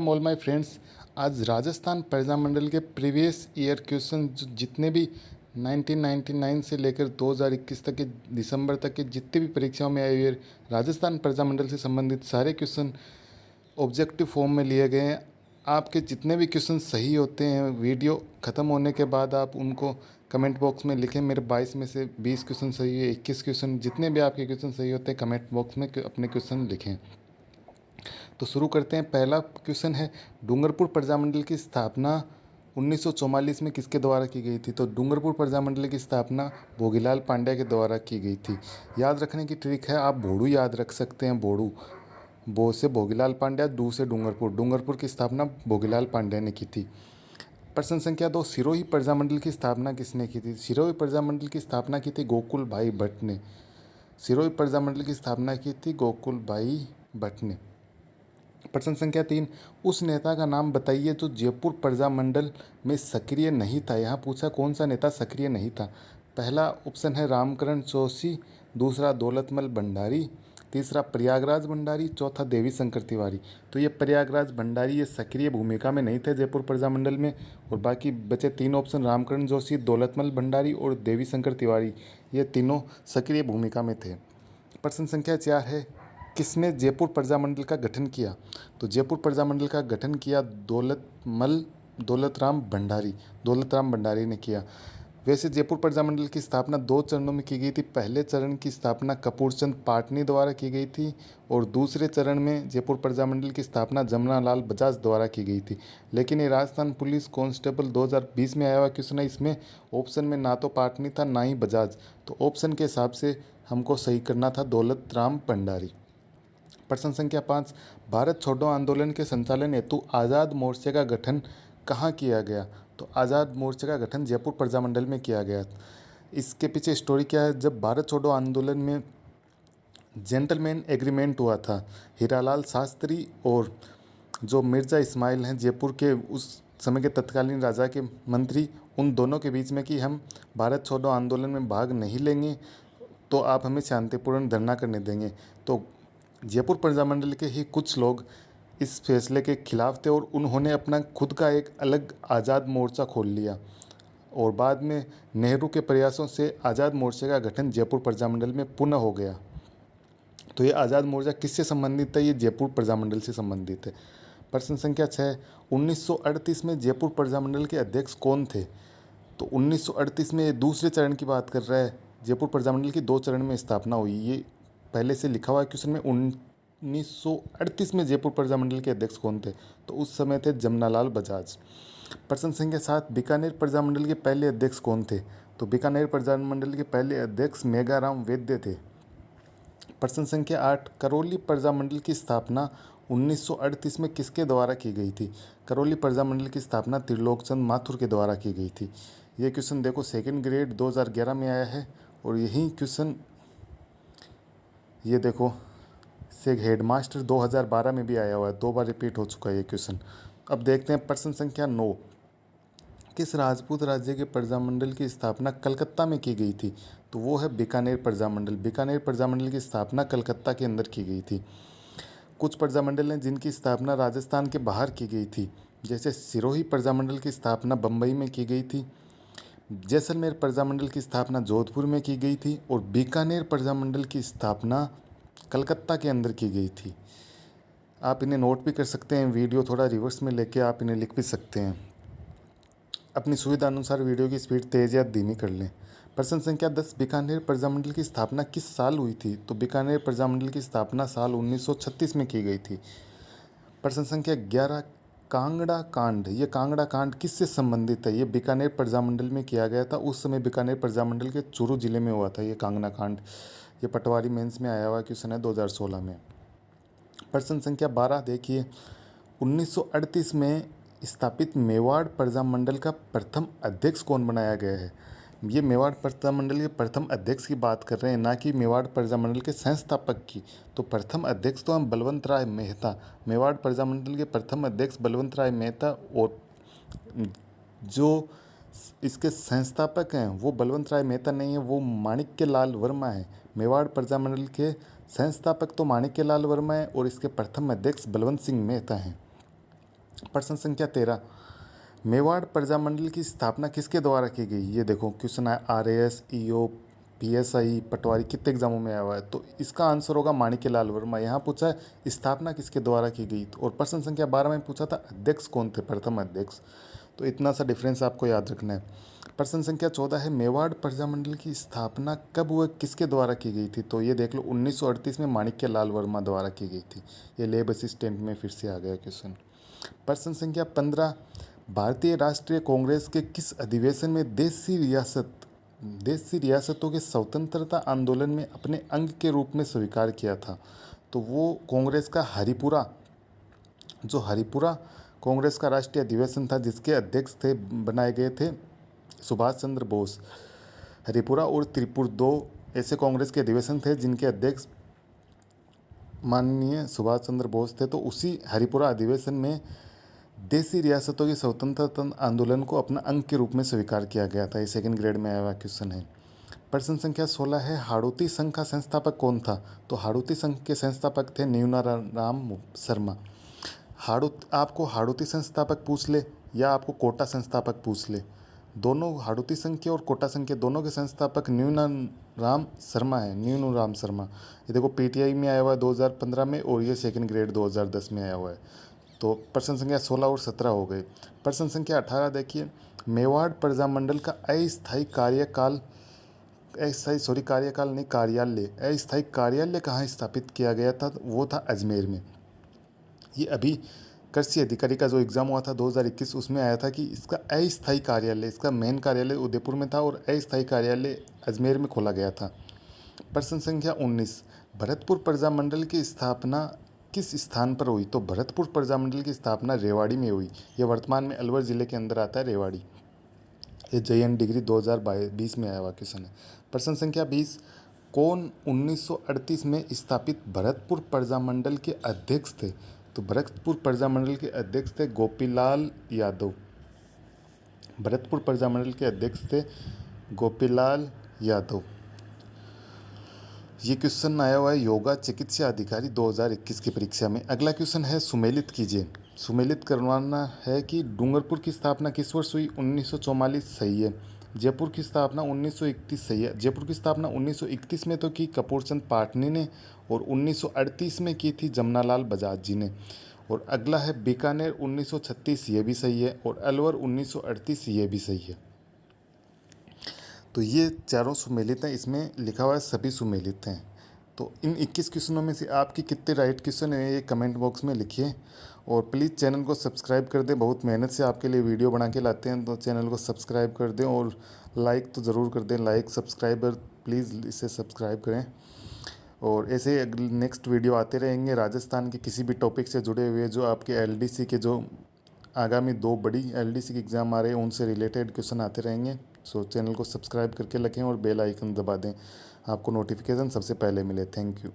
All my friends. आज राजस्थान प्रजामंडल के previous year question जितने भी 1999 से लेकर 2021 तक के दिसंबर तक के जितने भी परीक्षाओं में आए हुए राजस्थान प्रजामंडल से संबंधित सारे क्वेश्चन ऑब्जेक्टिव फॉर्म में लिए गए हैं। आपके जितने भी क्वेश्चन सही होते हैं वीडियो ख़त्म होने के बाद आप उनको कमेंट बॉक्स में लिखें। मेरे 22 में से 20 क्वेश्चन सही है, 21 क्वेश्चन जितने भी आपके क्वेश्चन सही होते हैं कमेंट बॉक्स में अपने क्वेश्चन लिखें। तो शुरू करते हैं। पहला क्वेश्चन है, डूंगरपुर प्रजामंडल की स्थापना 1944 में किसके द्वारा की गई थी? तो डूंगरपुर प्रजामंडल की स्थापना भोगीलाल पांड्या के द्वारा की गई थी। याद रखने की ट्रिक है, आप भोड़ू याद रख सकते हैं। भोड़ू, बो से भोगीलाल पांड्या, डू से डूंगरपुर। डूंगरपुर की स्थापना भोगीलाल पांड्या ने की थी। प्रश्न संख्या 2, सिरोही प्रजामंडल की स्थापना किसने की थी? सिरोही प्रजामंडल की स्थापना की थी गोकुल भाई भट्ट ने। सिरोही प्रजामंडल की स्थापना की थी गोकुल भाई भट्ट ने। प्रश्न संख्या 3, उस नेता का नाम बताइए जो जयपुर प्रजामंडल में सक्रिय नहीं था। यहाँ पूछा कौन सा नेता सक्रिय नहीं था। पहला ऑप्शन है रामकरण चौधरी, दूसरा दौलतमल भंडारी, तीसरा प्रयागराज भंडारी, चौथा देवी शंकर तिवारी। तो ये प्रयागराज भंडारी ये सक्रिय भूमिका में नहीं थे जयपुर प्रजामंडल में, और बाकी बचे तीन ऑप्शन रामकरण जोशी, दौलतमल भंडारी और देवी शंकर तिवारी, ये तीनों सक्रिय भूमिका में थे। प्रश्न संख्या 4 है, किसने जयपुर प्रजामंडल का गठन किया? तो जयपुर प्रजामंडल का गठन किया दौलतराम भंडारी ने किया। वैसे जयपुर प्रजामंडल की स्थापना दो चरणों में की गई थी। पहले चरण की स्थापना कपूरचंद पाटनी द्वारा की गई थी और दूसरे चरण में जयपुर प्रजामंडल की स्थापना जमनालाल बजाज द्वारा की गई थी। लेकिन ये राजस्थान पुलिस कांस्टेबल 2020 में आया हुआ क्वेश्चन है, इसमें ऑप्शन में ना तो पाटनी था ना ही बजाज, तो ऑप्शन के हिसाब से हमको सही करना था दौलत राम भंडारी। प्रश्न संख्या 5, भारत छोड़ो आंदोलन के संचालन हेतु आज़ाद मोर्चे का गठन कहाँ किया गया? तो आज़ाद मोर्चे का गठन जयपुर प्रजामंडल में किया गया। इसके पीछे स्टोरी क्या है, जब भारत छोड़ो आंदोलन में जेंटलमैन एग्रीमेंट हुआ था, हीरालाल शास्त्री और जो मिर्ज़ा इस्माइल हैं जयपुर के उस समय के तत्कालीन राजा के मंत्री, उन दोनों के बीच में कि हम भारत छोड़ो आंदोलन में भाग नहीं लेंगे तो आप हमें शांतिपूर्ण धरना करने देंगे। तो जयपुर प्रजामंडल के ही कुछ लोग इस फैसले के खिलाफ थे और उन्होंने अपना खुद का एक अलग आज़ाद मोर्चा खोल लिया, और बाद में नेहरू के प्रयासों से आज़ाद मोर्चे का गठन जयपुर प्रजामंडल में पुनः हो गया। तो ये आज़ाद मोर्चा किससे संबंधित है? ये जयपुर प्रजामंडल से संबंधित है। प्रश्न संख्या 6, 1938 में जयपुर प्रजामंडल के अध्यक्ष कौन थे? तो 1938 में ये दूसरे चरण की बात कर रहा है। जयपुर प्रजामंडल की दो चरण में स्थापना हुई, ये पहले से लिखा हुआ है क्वेश्चन में। 1938 में जयपुर प्रजामंडल के अध्यक्ष कौन थे? तो उस समय थे जमनालाल बजाज। प्रश्न संख्या 7, बीकानेर प्रजामंडल के पहले अध्यक्ष कौन थे? तो बीकानेर प्रजामंडल के पहले अध्यक्ष मेघाराम वैद्य थे। प्रश्न संख्या 8, करौली प्रजामंडल की स्थापना 1938 में किसके द्वारा की गई थी? करौली प्रजामंडल की स्थापना त्रिलोकचंद माथुर के द्वारा की गई थी। ये क्वेश्चन देखो सेकंड ग्रेड 2011 में आया है, और यही क्वेश्चन ये देखो से हेडमास्टर 2012 में भी आया हुआ है, दो बार रिपीट हो चुका है ये क्वेश्चन। अब देखते हैं प्रश्न संख्या 9, किस राजपूत राज्य के प्रजामंडल की स्थापना कलकत्ता में की गई थी? तो वो है बीकानेर प्रजामंडल। बीकानेर प्रजामंडल की स्थापना कलकत्ता के अंदर की गई थी। कुछ प्रजामंडल हैं जिनकी स्थापना राजस्थान के बाहर की गई थी, जैसे सिरोही प्रजामंडल की स्थापना बम्बई में की गई थी, जैसलमेर प्रजामंडल की स्थापना जोधपुर में की गई थी, और बीकानेर प्रजामंडल की स्थापना कलकत्ता के अंदर की गई थी। आप इन्हें नोट भी कर सकते हैं, वीडियो थोड़ा रिवर्स में लेके आप इन्हें लिख भी सकते हैं। अपनी सुविधा अनुसार वीडियो की स्पीड तेज़ या धीमी कर लें। प्रश्न संख्या 10, बीकानेर प्रजामंडल की स्थापना किस साल हुई थी? तो बीकानेर प्रजामंडल की स्थापना साल 1936 में की गई थी। प्रश्न संख्या 11, कांगड़ा कांड, ये कांगड़ा कांड किससे संबंधित है? ये बीकानेर प्रजामंडल में किया गया था। उस समय बीकानेर प्रजामंडल के चूरू जिले में हुआ था ये कांगड़ा कांड। ये पटवारी मेंस में आया हुआ क्वेश्चन है 2016 में। प्रश्न संख्या 12 देखिए, 1938 में स्थापित मेवाड़ प्रजामंडल का प्रथम अध्यक्ष कौन बनाया गया है? ये मेवाड़ प्रजामंडल के प्रथम अध्यक्ष की बात कर रहे हैं, ना कि मेवाड़ प्रजामंडल के संस्थापक की। तो प्रथम अध्यक्ष तो हम बलवंत राय मेहता, मेवाड़ प्रजामंडल के प्रथम अध्यक्ष बलवंत राय मेहता, और जो इसके संस्थापक हैं वो बलवंत राय मेहता नहीं है, वो माणिक्य लाल वर्मा है। मेवाड़ प्रजामंडल के संस्थापक तो माणिक्य लाल वर्मा है और इसके प्रथम अध्यक्ष बलवंत सिंह मेहता हैं। प्रश्न संख्या 13, मेवाड़ प्रजामंडल की स्थापना किसके द्वारा की गई? ये देखो क्वेश्चन है, RAS, EO, PSI, पटवारी, कितने एग्जामों में आया हुआ है? तो इसका आंसर होगा माणिक्यलाल वर्मा। यहाँ पूछा है स्थापना किसके द्वारा की गई, और प्रश्न संख्या 12 में पूछा था अध्यक्ष कौन थे, प्रथम अध्यक्ष। तो इतना सा डिफरेंस आपको याद रखना है। प्रश्न संख्या 14 है, मेवाड़ प्रजामंडल की स्थापना कब व किसके द्वारा की गई थी? तो ये देख लो 1938 में माणिक्यलाल वर्मा द्वारा की गई थी। ये लेब असिस्टेंट में फिर से आ गया क्वेश्चन। प्रश्न संख्या 15, भारतीय राष्ट्रीय कांग्रेस के किस अधिवेशन में देशी रियासतों के स्वतंत्रता आंदोलन में अपने अंग के रूप में स्वीकार किया था? तो वो कांग्रेस का हरिपुरा कांग्रेस का राष्ट्रीय अधिवेशन था, जिसके अध्यक्ष थे बनाए गए थे सुभाष चंद्र बोस। हरिपुरा और त्रिपुर दो ऐसे कांग्रेस के अधिवेशन थे जिनके अध्यक्ष माननीय सुभाष चंद्र बोस थे। तो उसी हरिपुरा अधिवेशन में देशी रियासतों के स्वतंत्रता आंदोलन को अपना अंग के रूप में स्वीकार किया गया था। ये सेकंड ग्रेड में आया हुआ क्वेश्चन है। प्रश्न संख्या 16 है, हाड़ौती संघ का संस्थापक कौन था? तो हाड़ौती संघ के संस्थापक थे न्यूनाराम शर्मा। आपको हाड़ौती संस्थापक पूछ ले या आपको कोटा संस्थापक पूछ ले, दोनों हाड़ौती संघ के और कोटा संघ के दोनों के संस्थापक न्यूनाराम शर्मा है, न्यूनाराम शर्मा। ये देखो PTI में आया हुआ है 2015 में, और ये सेकंड ग्रेड 2010 में आया हुआ है। तो प्रश्न संख्या 16 और 17 हो गए। प्रश्न संख्या 18 देखिए, मेवाड़ प्रजामंडल का अस्थायी कार्यालय कहाँ स्थापित किया गया था? वो था अजमेर में। ये अभी कृषि अधिकारी का जो एग्ज़ाम हुआ था 2021, उसमें आया था कि इसका अस्थायी कार्यालय, इसका मेन कार्यालय उदयपुर में था और अस्थायी कार्यालय अजमेर में खोला गया था। प्रश्न संख्या 19, भरतपुर प्रजामंडल की स्थापना किस स्थान पर हुई? तो भरतपुर प्रजामंडल की स्थापना रेवाड़ी में हुई। यह वर्तमान में अलवर जिले के अंदर आता है, रेवाड़ी। ये JN डिग्री 2020 में आया हुआ क्वेश्चन है। प्रश्न संख्या 20, कौन 1938 में स्थापित भरतपुर प्रजामंडल के अध्यक्ष थे? तो भरतपुर प्रजामंडल के अध्यक्ष थे गोपीलाल यादव। भरतपुर प्रजामंडल के अध्यक्ष थे गोपीलाल यादव। ये क्वेश्चन आया हुआ है योगा चिकित्सा अधिकारी 2021 की परीक्षा में। अगला क्वेश्चन है, सुमेलित कीजिए। सुमेलित करवाना है कि डूंगरपुर की स्थापना किस वर्ष हुई? 1944 सही है। जयपुर की स्थापना 1931 सही है। जयपुर की स्थापना 1931 में तो की कपूरचंद पाटनी ने, और 1938 में की थी जमनालाल बजाज जी ने। और अगला है बीकानेर 1936, ये भी सही है। और अलवर 1938, ये भी सही है। तो ये चारों सुमेलित हैं, इसमें लिखा हुआ है सभी सुमेलित हैं। तो इन 21 क्वेश्चनों में से आपकी कितने राइट क्वेश्चन है ये कमेंट बॉक्स में लिखिए, और प्लीज़ चैनल को सब्सक्राइब कर दें। बहुत मेहनत से आपके लिए वीडियो बना के लाते हैं, तो चैनल को सब्सक्राइब कर दें, और लाइक तो ज़रूर कर दें। लाइक सब्सक्राइबर प्लीज़ इसे सब्सक्राइब करें। और ऐसे नेक्स्ट वीडियो आते रहेंगे राजस्थान के किसी भी टॉपिक से जुड़े हुए, जो आपके LDC के जो आगामी 2 बड़ी LDC के एग्ज़ाम आ रहे हैं उनसे रिलेटेड क्वेश्चन आते रहेंगे। सो चैनल को सब्सक्राइब करके रखें और बेल आइकन दबा दें, आपको नोटिफिकेशन सबसे पहले मिले। Thank you.